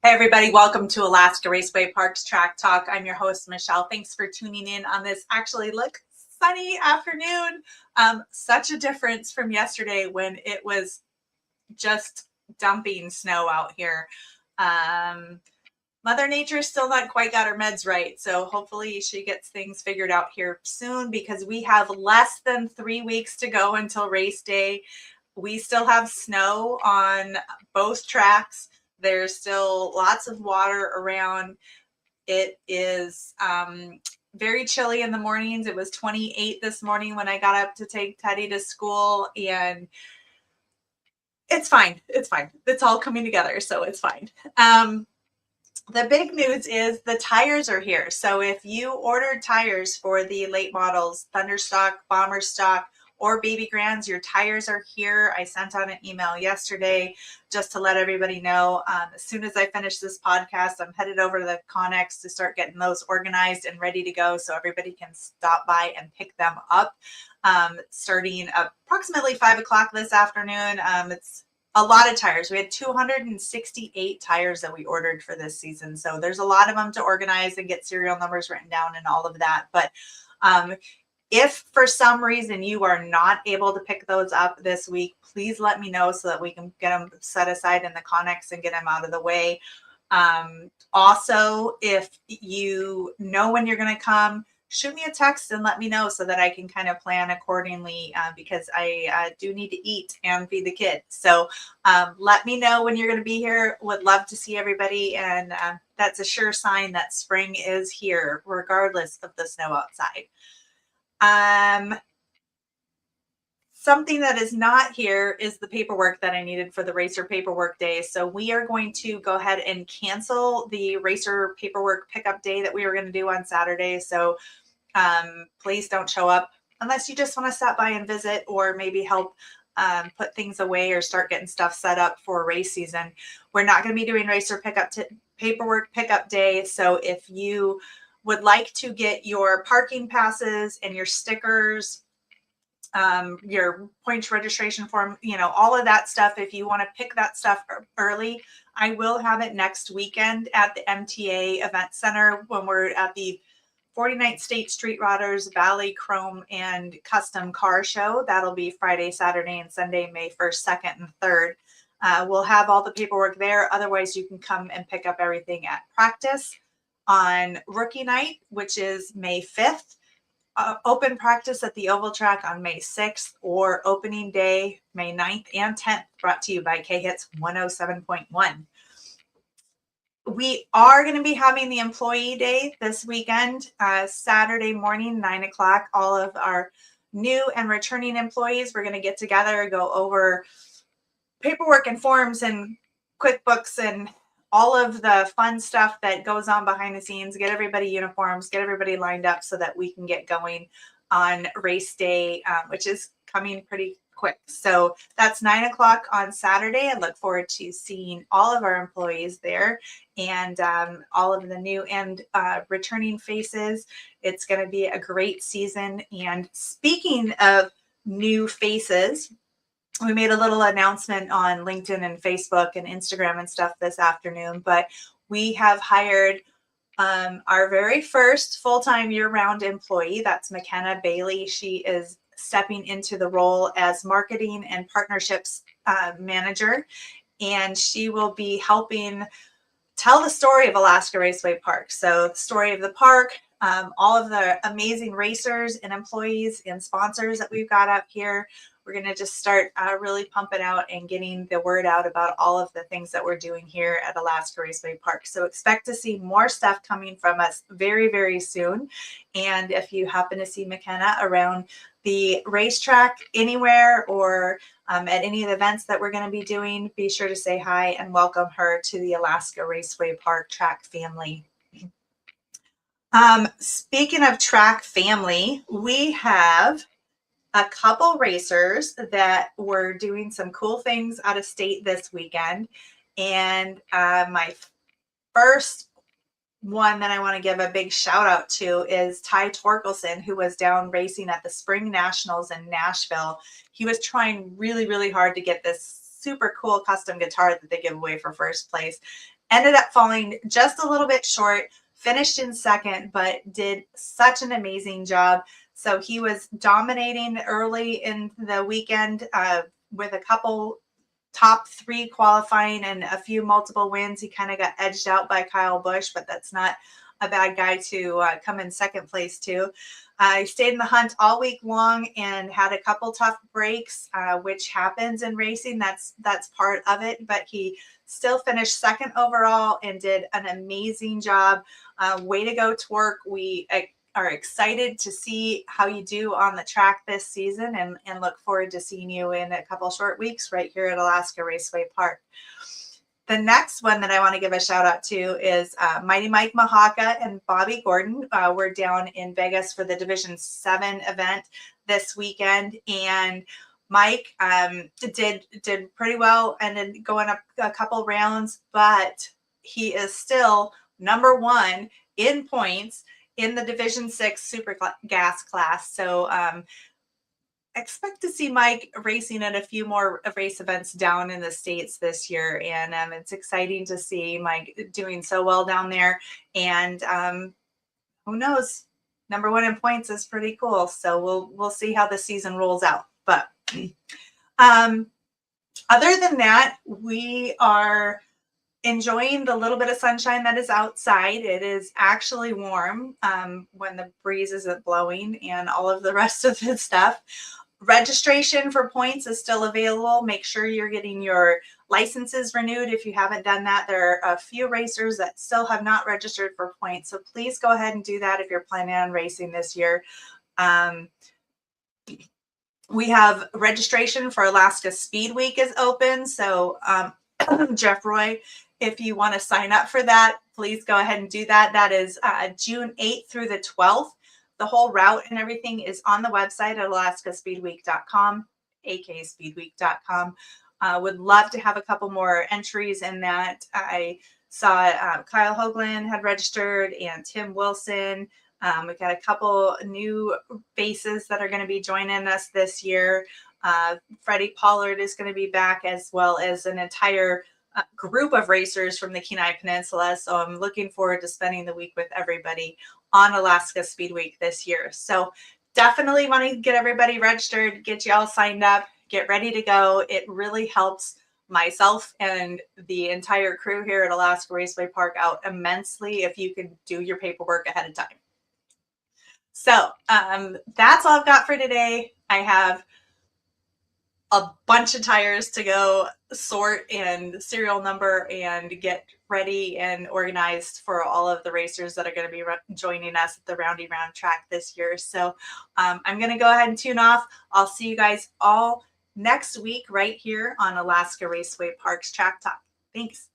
Hey everybody, welcome to Alaska Raceway Parks Track Talk. I'm your host, Michelle. Thanks for tuning in on this sunny afternoon. Such a difference from yesterday when it was just dumping snow out here. Mother Nature still not quite got her meds right, so hopefully she gets things figured out here soon because we have less than 3 weeks to go until race day. We still have snow on both tracks. There's still lots of water around. It is very chilly in the mornings. It was 28 this morning when I got up to take Teddy to school, and it's fine. It's fine. It's all coming together, so it's fine. The big news is the tires are here. So if you ordered tires for the late models, Thunderstock, Bomber Stock, or Baby Grands, your tires are here. I sent out an email yesterday just to let everybody know. As soon as I finish this podcast, I'm headed over to the Connex to start getting those organized and ready to go so everybody can stop by and pick them up. Starting approximately 5 o'clock this afternoon. It's a lot of tires. We had 268 tires that we ordered for this season. So there's a lot of them to organize and get serial numbers written down and all of that. But if for some reason you are not able to pick those up this week, please let me know so that we can get them set aside in the Connex and get them out of the way. Also, if you know when you're going to come, shoot me a text and let me know so that I can kind of plan accordingly because I do need to eat and feed the kids. So let me know when you're going to be here. Would love to see everybody. And that's a sure sign that spring is here, regardless of the snow outside. Something that is not here is the paperwork that I needed for the racer paperwork day. So we are going to go ahead and cancel the racer paperwork pickup day that we were going to do on Saturday. So please don't show up unless you just want to stop by and visit or maybe help put things away or start getting stuff set up for race season. We're not going to be doing racer paperwork pickup day. So if you would like to get your parking passes and your stickers, your points registration form, all of that stuff. If you want to pick that stuff early, I will have it next weekend at the MTA Event Center when we're at the 49th State Street Rodders Valley Chrome and Custom Car Show. That'll be Friday, Saturday, and Sunday, May 1st, 2nd, and 3rd. We'll have all the paperwork there. Otherwise, you can come and pick up everything at practice on rookie night, which is May 5th. Open practice at the Oval Track on May 6th, or opening day, May 9th and 10th, brought to you by K-Hits 107.1. We are going to be having the employee day this weekend, Saturday morning, 9 o'clock. All of our new and returning employees, we're going to get together, go over paperwork and forms and QuickBooks and all of the fun stuff that goes on behind the scenes, get everybody uniforms, get everybody lined up so that we can get going on race day, which is coming pretty quick. So that's 9 o'clock on Saturday. I look forward to seeing all of our employees there and all of the new and returning faces. It's going to be a great season. And speaking of new faces, we made a little announcement on LinkedIn and Facebook and Instagram and stuff this afternoon, but we have hired our very first full-time year-round employee. That's McKenna Bailey. She is stepping into the role as marketing and partnerships manager, and she will be helping tell the story of Alaska Raceway Park. So the story of the park, all of the amazing racers and employees and sponsors that we've got up here. We're going to just start really pumping out and getting the word out about all of the things that we're doing here at Alaska Raceway Park. So expect to see more stuff coming from us very, very soon. And if you happen to see McKenna around the racetrack anywhere or at any of the events that we're going to be doing, be sure to say hi and welcome her to the Alaska Raceway Park track family. Speaking of track family, we have a couple racers that were doing some cool things out of state this weekend. And my first one that I want to give a big shout out to is Ty Torkelson, who was down racing at the Spring Nationals in Nashville. He was trying really, really hard to get this super cool custom guitar that they give away for first place. Ended up falling just a little bit short, finished in second, but did such an amazing job. So he was dominating early in the weekend with a couple top 3 qualifying and a few multiple wins. He kind of got edged out by Kyle Busch, but that's not a bad guy to come in second place too. He stayed in the hunt all week long and had a couple tough breaks, which happens in racing. That's part of it, but he still finished second overall and did an amazing job. Way to go, Twerk. We are excited to see how you do on the track this season and look forward to seeing you in a couple short weeks right here at Alaska Raceway Park. The next one that I want to give a shout out to is Mighty Mike Mihalka and Bobby Gordon. We're down in Vegas for the Division 7 event this weekend, and Mike did pretty well and then going up a couple rounds, but he is still number 1 in points in the Division 6 Super Gas class. So expect to see Mike racing at a few more race events down in the States this year. And it's exciting to see Mike doing so well down there. And who knows, number 1 in points is pretty cool. So we'll see how the season rolls out. But other than that, we are enjoying the little bit of sunshine that is outside. It is actually warm when the breeze isn't blowing and all of the rest of the stuff. Registration for points is still available. Make sure you're getting your licenses renewed if you haven't done that. There are a few racers that still have not registered for points, so please go ahead and do that if you're planning on racing this year. We have registration for Alaska Speed Week is open, so Jeff Roy, if you want to sign up for that, please go ahead and do that. That is June 8th through the 12th. The whole route and everything is on the website at alaskaspeedweek.com, akspeedweek.com. Would love to have a couple more entries in that. I saw Kyle Hoagland had registered and Tim Wilson. We've got a couple new faces that are going to be joining us this year. Freddie Pollard is going to be back, as well as an entire group of racers from the Kenai Peninsula. So I'm looking forward to spending the week with everybody on Alaska Speed Week this year. So definitely want to get everybody registered, get you all signed up, get ready to go. It really helps myself and the entire crew here at Alaska Raceway Park out immensely if you can do your paperwork ahead of time. So that's all I've got for today. I have a bunch of tires to go sort and serial number and get ready and organized for all of the racers that are going to be joining us at the Roundy Round track this year. So I'm going to go ahead and tune off. I'll see you guys all next week right here on Alaska Raceway Park's Track Talk. Thanks.